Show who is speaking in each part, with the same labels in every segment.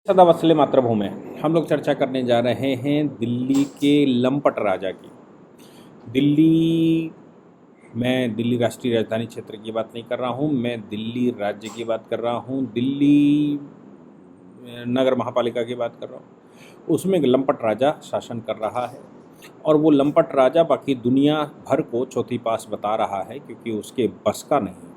Speaker 1: सदा वत्सले मातृभूमि। हम लोग चर्चा करने जा रहे हैं दिल्ली के लंपट राजा की। दिल्ली, मैं दिल्ली राष्ट्रीय राजधानी क्षेत्र की बात नहीं कर रहा हूँ, मैं दिल्ली राज्य की बात कर रहा हूँ, दिल्ली नगर महापालिका की बात कर रहा हूँ। उसमें एक लंपट राजा शासन कर रहा है और वो लंपट राजा बाकी दुनिया भर को चौथी पास बता रहा है क्योंकि उसके बस का नहीं।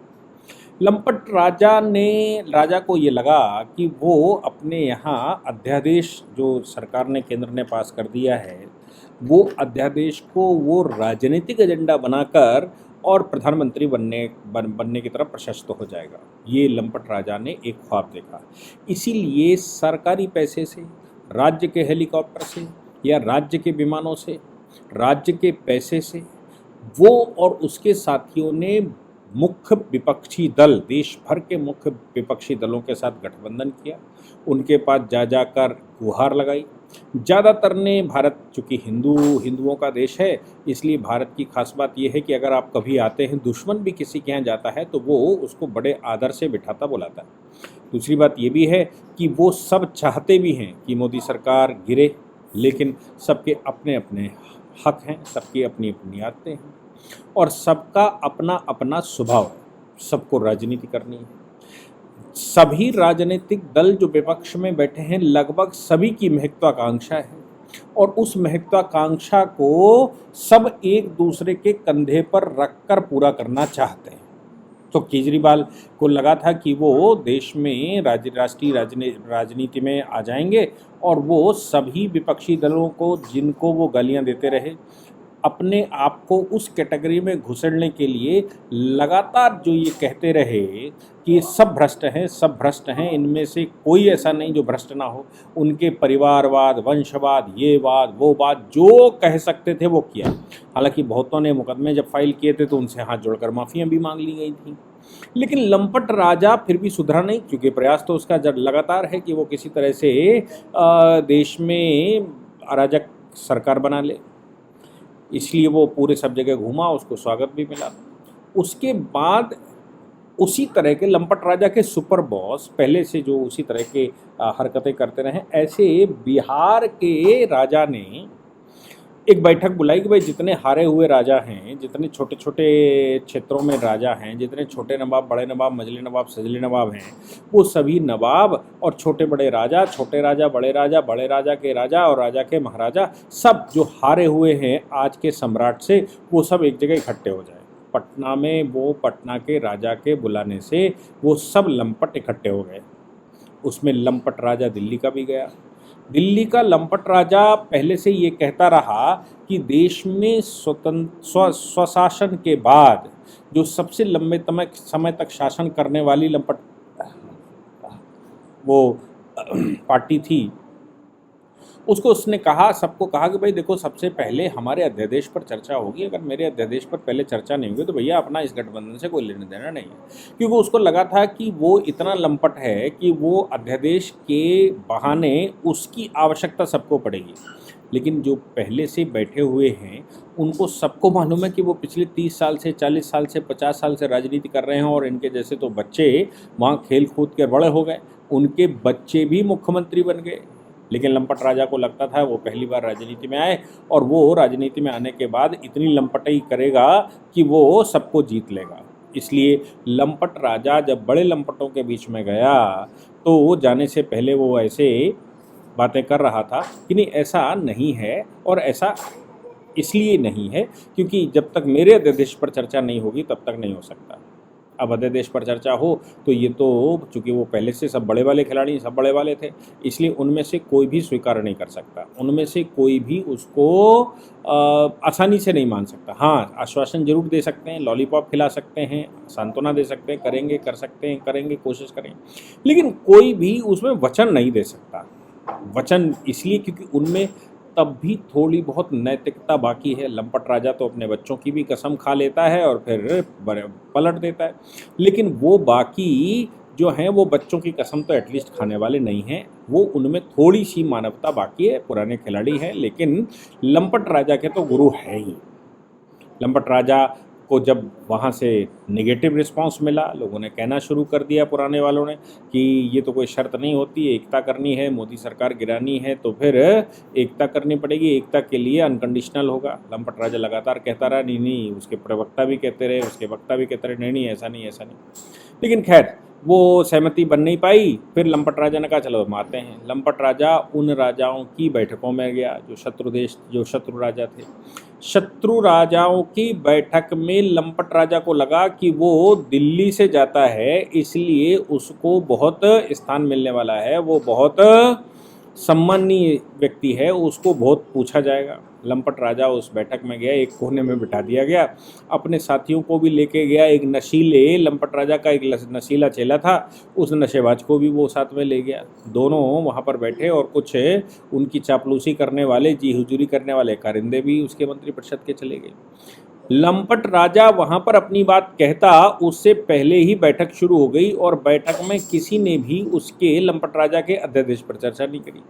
Speaker 1: लंपट राजा को ये लगा कि वो अपने यहाँ अध्यादेश जो सरकार ने, केंद्र ने पास कर दिया है, वो अध्यादेश को वो राजनीतिक एजेंडा बनाकर और प्रधानमंत्री बनने की तरफ प्रशस्त हो जाएगा। ये लंपट राजा ने एक ख्वाब देखा। इसीलिए सरकारी पैसे से, राज्य के हेलीकॉप्टर से या राज्य के विमानों से, राज्य के पैसे से वो और उसके साथियों ने मुख्य विपक्षी दल, देश भर के मुख्य विपक्षी दलों के साथ गठबंधन किया, उनके पास जाकर गुहार लगाई। ज़्यादातर ने, भारत चूँकि हिंदुओं का देश है, इसलिए भारत की खास बात यह है कि अगर आप कभी आते हैं, दुश्मन भी किसी के यहाँ जाता है तो वो उसको बड़े आदर से बिठाता बुलाता है। दूसरी बात ये भी है कि वो सब चाहते भी हैं कि मोदी सरकार गिरे, लेकिन सबके अपने अपने हक हैं, सबकी अपनी अपनी आदतें हैं और सबका अपना अपना स्वभाव है। सबको राजनीति करनी है। सभी राजनीतिक दल जो विपक्ष में बैठे हैं, लगभग सभी की महत्वाकांक्षा है और उस महत्वाकांक्षा को सब एक दूसरे के कंधे पर रखकर पूरा करना चाहते हैं। तो केजरीवाल को लगा था कि वो देश में राष्ट्रीय राजनीति में आ जाएंगे और वो सभी विपक्षी दलों को, जिनको वो गालियां देते रहे, अपने आप को उस कैटेगरी में घुसेड़ने के लिए लगातार जो ये कहते रहे कि सब भ्रष्ट हैं, इनमें से कोई ऐसा नहीं जो भ्रष्ट ना हो। उनके परिवारवाद, वंशवाद, ये बात वो बात जो कह सकते थे वो किया। हालांकि बहुतों ने मुकदमे जब फाइल किए थे तो उनसे हाथ जोड़कर माफियाँ भी मांग ली गई थी, लेकिन लंपट राजा फिर भी सुधरा नहीं, क्योंकि प्रयास तो उसका लगातार है कि वो किसी तरह से देश में अराजक सरकार बना ले। इसलिए वो पूरे सब जगह घूमा, उसको स्वागत भी मिला। उसके बाद उसी तरह के लंपट राजा के सुपर बॉस पहले से जो उसी तरह के हरकतें करते रहे, ऐसे बिहार के राजा ने एक बैठक बुलाई कि भाई जितने हारे हुए राजा हैं, जितने छोटे छोटे क्षेत्रों में राजा हैं, जितने छोटे नवाब, बड़े नवाब, मझले नवाब, सजले नवाब हैं, वो सभी नवाब और छोटे बड़े राजा, छोटे राजा, बड़े राजा के राजा और राजा के महाराजा, सब जो हारे हुए हैं आज के सम्राट से, वो सब एक जगह इकट्ठे हो जाए। पटना में वो पटना के राजा के बुलाने से वो सब लंपट इकट्ठे हो गए। उसमें लंपट राजा दिल्ली का भी गया। दिल्ली का लंपट राजा पहले से ये कहता रहा कि देश में स्वशासन के बाद जो सबसे लंबे समय तक शासन करने वाली लंपट वो पार्टी थी, उसको उसने कहा, सबको कहा कि भाई देखो, सबसे पहले हमारे अध्यादेश पर चर्चा होगी। अगर मेरे अध्यादेश पर पहले चर्चा नहीं होगी तो भैया अपना इस गठबंधन से कोई लेना देना नहीं है। क्योंकि उसको लगा था कि वो इतना लंपट है कि वो अध्यादेश के बहाने उसकी आवश्यकता सबको पड़ेगी। लेकिन जो पहले से बैठे हुए हैं उनको सबको मालूम है कि वो पिछले 30 साल से, 40 साल से, 50 साल से राजनीति कर रहे हैं और इनके जैसे तो बच्चे वहाँ खेल कूद के बड़े हो गए, उनके बच्चे भी मुख्यमंत्री बन गए। लेकिन लंपट राजा को लगता था वो पहली बार राजनीति में आए और वो राजनीति में आने के बाद इतनी लंपटाई करेगा कि वो सबको जीत लेगा। इसलिए लंपट राजा जब बड़े लंपटों के बीच में गया तो जाने से पहले वो ऐसे बातें कर रहा था कि नहीं, ऐसा नहीं है और ऐसा इसलिए नहीं है क्योंकि जब तक मेरे अध्यादेश पर चर्चा नहीं होगी तब तक नहीं हो सकता। अब अध्यादेश पर चर्चा हो तो ये तो, चूँकि वो पहले से सब बड़े वाले खिलाड़ी, सब बड़े वाले थे, इसलिए उनमें से कोई भी स्वीकार नहीं कर सकता, उनमें से कोई भी उसको आसानी से नहीं मान सकता। हाँ, आश्वासन जरूर दे सकते हैं, लॉलीपॉप खिला सकते हैं, सांत्वना दे सकते हैं, करेंगे, कर सकते हैं, करेंगे, कोशिश करेंगे, लेकिन कोई भी उसमें वचन नहीं दे सकता। वचन इसलिए क्योंकि उनमें तब भी थोड़ी बहुत नैतिकता बाकी है। लंपट राजा तो अपने बच्चों की भी कसम खा लेता है और फिर पलट देता है, लेकिन वो बाकी जो हैं वो बच्चों की कसम तो एटलीस्ट खाने वाले नहीं हैं। वो उनमें थोड़ी सी मानवता बाकी है, पुराने खिलाड़ी हैं, लेकिन लंपट राजा के तो गुरु है ही। लंपट राजा को जब वहाँ से नेगेटिव रिस्पांस मिला, लोगों ने कहना शुरू कर दिया पुराने वालों ने कि ये तो कोई शर्त नहीं होती, एकता करनी है, मोदी सरकार गिरानी है तो फिर एकता करनी पड़ेगी, एकता के लिए अनकंडीशनल होगा। लंपट राजा लगातार कहता रहा, नहीं नहीं, उसके प्रवक्ता भी कहते रहे, उसके वक्ता भी कहते रहे, नहीं नहीं ऐसा नहीं, ऐसा नहीं। लेकिन खैर वो सहमति बन नहीं पाई। फिर लंपट राजा ने कहा चलो मारते हैं। लंपट राजा उन राजाओं की बैठकों में गया जो शत्रु राजा थे। शत्रु राजाओं की बैठक में लंपट राजा को लगा कि वो दिल्ली से जाता है, इसलिए उसको बहुत स्थान मिलने वाला है, वो बहुत सम्मानीय व्यक्ति है, उसको बहुत पूछा जाएगा। लंपट राजा उस बैठक में गया, एक कोने में बिठा दिया गया, अपने साथियों को भी लेके गया। एक नशीले लंपट राजा का एक नशीला चेला था, उस नशेबाज को भी वो साथ में ले गया। दोनों वहाँ पर बैठे और कुछ उनकी चापलूसी करने वाले, जी हुजूरी करने वाले कारिंदे भी उसके मंत्रिपरिषद के चले गए। लंपट राजा वहाँ पर अपनी बात कहता उससे पहले ही बैठक शुरू हो गई और बैठक में किसी ने भी उसके लंपट राजा के अध्यादेश पर चर्चा नहीं करी।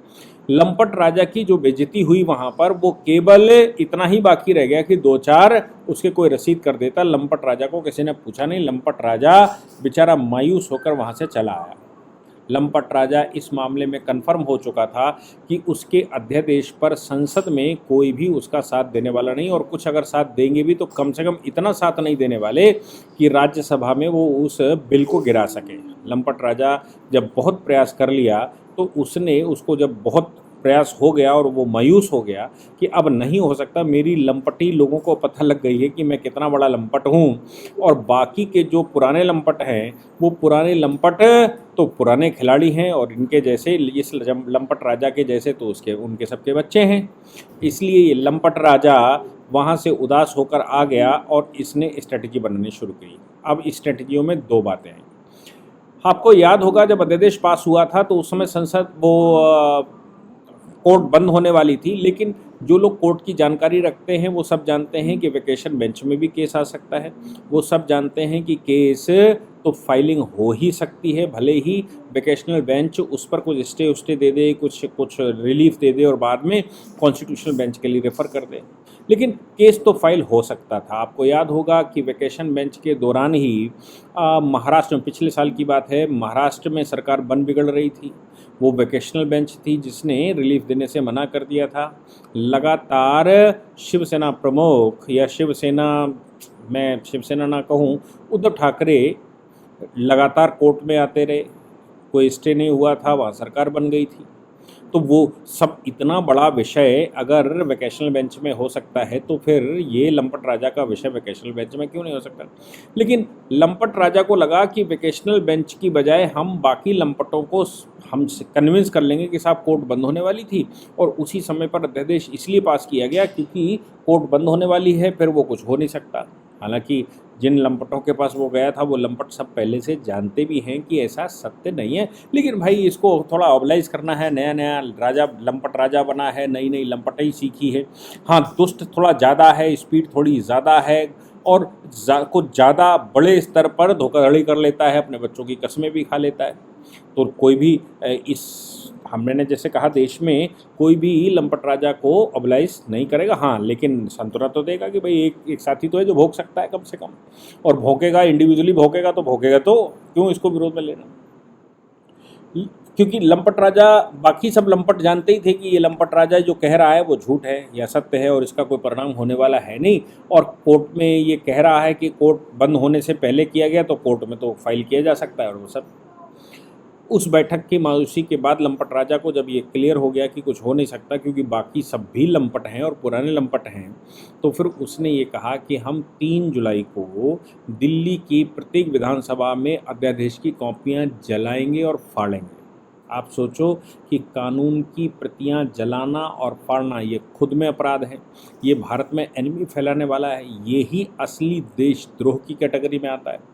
Speaker 1: लंपट राजा की जो बेइज्जती हुई वहाँ पर, वो केवल इतना ही बाकी रह गया कि दो चार उसके कोई रसीद कर देता। लंपट राजा को किसी ने पूछा नहीं। लंपट राजा बेचारा मायूस होकर वहाँ से चला आया। लंपट राजा इस मामले में कन्फर्म हो चुका था कि उसके अध्यादेश पर संसद में कोई भी उसका साथ देने वाला नहीं, और कुछ अगर साथ देंगे भी तो कम से कम इतना साथ नहीं देने वाले कि राज्यसभा में वो उस बिल को गिरा सके। लंपट राजा जब बहुत प्रयास कर लिया तो उसको जब बहुत प्रयास हो गया और वो मायूस हो गया कि अब नहीं हो सकता, मेरी लंपटी लोगों को पता लग गई है कि मैं कितना बड़ा लंपट हूँ, और बाकी के जो पुराने लंपट हैं वो पुराने लंपट तो पुराने खिलाड़ी हैं, और इनके जैसे इस लंपट राजा के जैसे तो उनके सबके बच्चे हैं। इसलिए ये लंपट राजा वहाँ से उदास होकर आ गया और इसने स्ट्रेटजी बनानी शुरू की। अब स्ट्रेटजियों में दो बातें हैं। आपको याद होगा जब अध्यादेश पास हुआ था तो उस समय संसद कोर्ट बंद होने वाली थी, लेकिन जो लोग कोर्ट की जानकारी रखते हैं वो सब जानते हैं कि वेकेशन बेंच में भी केस आ सकता है। वो सब जानते हैं कि केस तो फाइलिंग हो ही सकती है, भले ही वेकेशनल बेंच उस पर कुछ स्टे दे दे, कुछ रिलीफ दे दे और बाद में कॉन्स्टिट्यूशनल बेंच के लिए रेफ़र कर दे, लेकिन केस तो फाइल हो सकता था। आपको याद होगा कि वेकेशन बेंच के दौरान ही महाराष्ट्र में, पिछले साल की बात है, महाराष्ट्र में सरकार बन बिगड़ रही थी। वो वेकेशनल बेंच थी जिसने रिलीफ देने से मना कर दिया था। लगातार शिवसेना प्रमुख या मैं शिवसेना ना कहूँ, उद्धव ठाकरे लगातार कोर्ट में आते रहे, कोई स्टे नहीं हुआ था, वहाँ सरकार बन गई थी। तो वो सब इतना बड़ा विषय अगर वेकेशनल बेंच में हो सकता है तो फिर ये लंपट राजा का विषय वेकेशनल बेंच में क्यों नहीं हो सकता। लेकिन लंपट राजा को लगा कि वेकेशनल बेंच की बजाय हम बाकी लंपटों को हम कन्विंस कर लेंगे कि साहब कोर्ट बंद होने वाली थी, और उसी समय पर अध्यादेश इसलिए पास किया गया क्योंकि कोर्ट बंद होने वाली है, फिर वो कुछ हो नहीं सकता। हालांकि जिन लंपटों के पास वो गया था वो लंपट सब पहले से जानते भी हैं कि ऐसा सत्य नहीं है, लेकिन भाई इसको थोड़ा ऑबलाइज करना है, नया नया राजा लंपट राजा बना है, नई नई लंपटाई सीखी है। हाँ, दुष्ट थोड़ा ज़्यादा है, स्पीड थोड़ी ज़्यादा है, और कुछ ज़्यादा बड़े स्तर पर धोखाधड़ी कर लेता है, अपने बच्चों की कस्में भी खा लेता है। तो कोई भी हमने जैसे कहा, देश में कोई भी लंपट राजा को ऑबलाइज नहीं करेगा। हाँ, लेकिन संतुरा तो देगा कि भाई एक साथी तो है जो भोग सकता है कम से कम, और भोगेगा, इंडिविजुअली भोगेगा तो क्यों इसको विरोध में लेना। क्योंकि लंपट राजा, बाकी सब लंपट जानते ही थे कि ये लंपट राजा जो कह रहा है वो झूठ है या सत्य है, और इसका कोई परिणाम होने वाला है नहीं। और कोर्ट में ये कह रहा है कि कोर्ट बंद होने से पहले किया गया तो कोर्ट में तो फाइल किया जा सकता है, और वो सब। उस बैठक की मायूसी के बाद लंपट राजा को जब ये क्लियर हो गया कि कुछ हो नहीं सकता क्योंकि बाकी सब भी लंपट हैं और पुराने लंपट हैं, तो फिर उसने ये कहा कि हम 3 जुलाई को दिल्ली की प्रत्येक विधानसभा में अध्यादेश की कॉपियां जलाएंगे और फाड़ेंगे। आप सोचो कि कानून की प्रतियां जलाना और फाड़ना ये खुद में अपराध है, ये भारत में एनिमी फैलाने वाला है, ये ही असली देशद्रोह की कैटेगरी में आता है।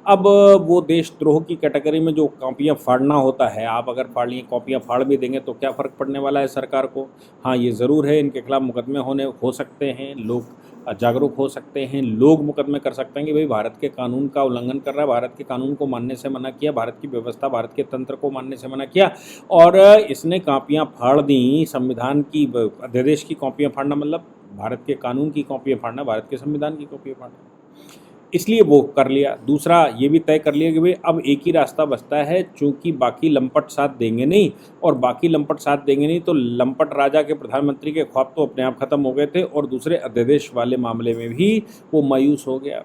Speaker 1: अब वो देशद्रोह की कैटेगरी में जो कॉपियाँ फाड़ना होता है, आप अगर कॉपियाँ फाड़ भी देंगे तो क्या फ़र्क पड़ने वाला है सरकार को। हाँ, ये ज़रूर है, इनके खिलाफ मुकदमे हो सकते हैं, लोग जागरूक हो सकते हैं, लोग मुकदमे कर सकते हैं कि भाई भारत के कानून का उल्लंघन कर रहा है, भारत के कानून को मानने से मना किया, भारत की व्यवस्था, भारत के तंत्र को मानने से मना किया, और इसने कॉपियाँ फाड़ दी। संविधान की, अध्यादेश की कॉपियाँ फाड़ना मतलब भारत के कानून की कॉपियाँ फाड़ना, भारत के संविधान की कॉपियाँ फाड़ना। इसलिए वो कर लिया। दूसरा ये भी तय कर लिया कि भाई अब एक ही रास्ता बचता है, चूंकि बाकी लंपट साथ देंगे नहीं, और बाकी लंपट साथ देंगे नहीं तो लंपट राजा के प्रधानमंत्री के ख्वाब तो अपने आप खत्म हो गए थे, और दूसरे अध्यादेश वाले मामले में भी वो मायूस हो गया।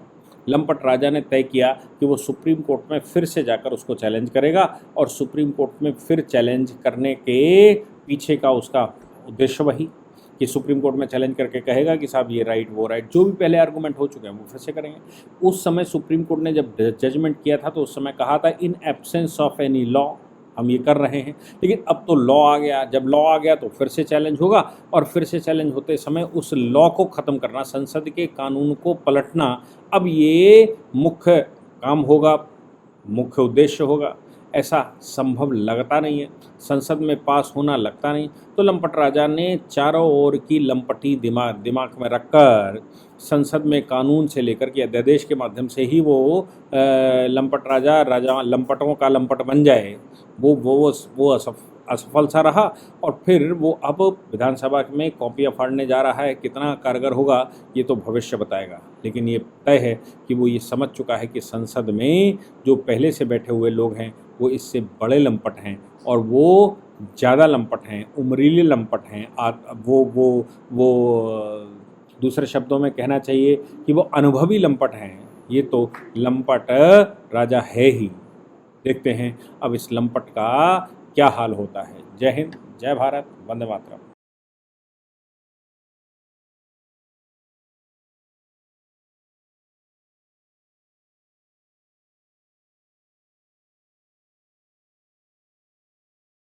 Speaker 1: लंपट राजा ने तय किया कि वो सुप्रीम कोर्ट में फिर से जाकर उसको चैलेंज करेगा, और सुप्रीम कोर्ट में फिर चैलेंज करने के पीछे का उसका उद्देश्य वही कि सुप्रीम कोर्ट में चैलेंज करके कहेगा कि साहब ये राइट वो राइट, जो भी पहले आर्गूमेंट हो चुके हैं वो फिर से करेंगे। उस समय सुप्रीम कोर्ट ने जब जजमेंट किया था तो उस समय कहा था in absence of any law हम ये कर रहे हैं, लेकिन अब तो लॉ आ गया। जब लॉ आ गया तो फिर से चैलेंज होगा, और फिर से चैलेंज होते समय उस लॉ को ख़त्म करना, संसद के कानून को पलटना, अब ये मुख्य काम होगा, मुख्य उद्देश्य होगा। ऐसा संभव लगता नहीं है, संसद में पास होना लगता नहीं। तो लंपट राजा ने चारों ओर की लंपटी दिमाग में रखकर संसद में कानून से लेकर के अध्यादेश के माध्यम से ही वो लंपट राजा लंपटों का लंपट बन जाए, वो असफल सा रहा। और फिर वो अब विधानसभा में कॉपियाँ फाड़ने जा रहा है। कितना कारगर होगा ये तो भविष्य बताएगा, लेकिन ये तय है कि वो ये समझ चुका है कि संसद में जो पहले से बैठे हुए लोग हैं वो इससे बड़े लंपट हैं, और वो ज़्यादा लंपट हैं, उमरीले लंपट हैं। वो दूसरे शब्दों में कहना चाहिए कि वो अनुभवी लंपट हैं। ये तो लंपट राजा है ही। देखते हैं अब इस लंपट का क्या हाल होता है। जय हिंद, जय भारत, वंदे मातरम।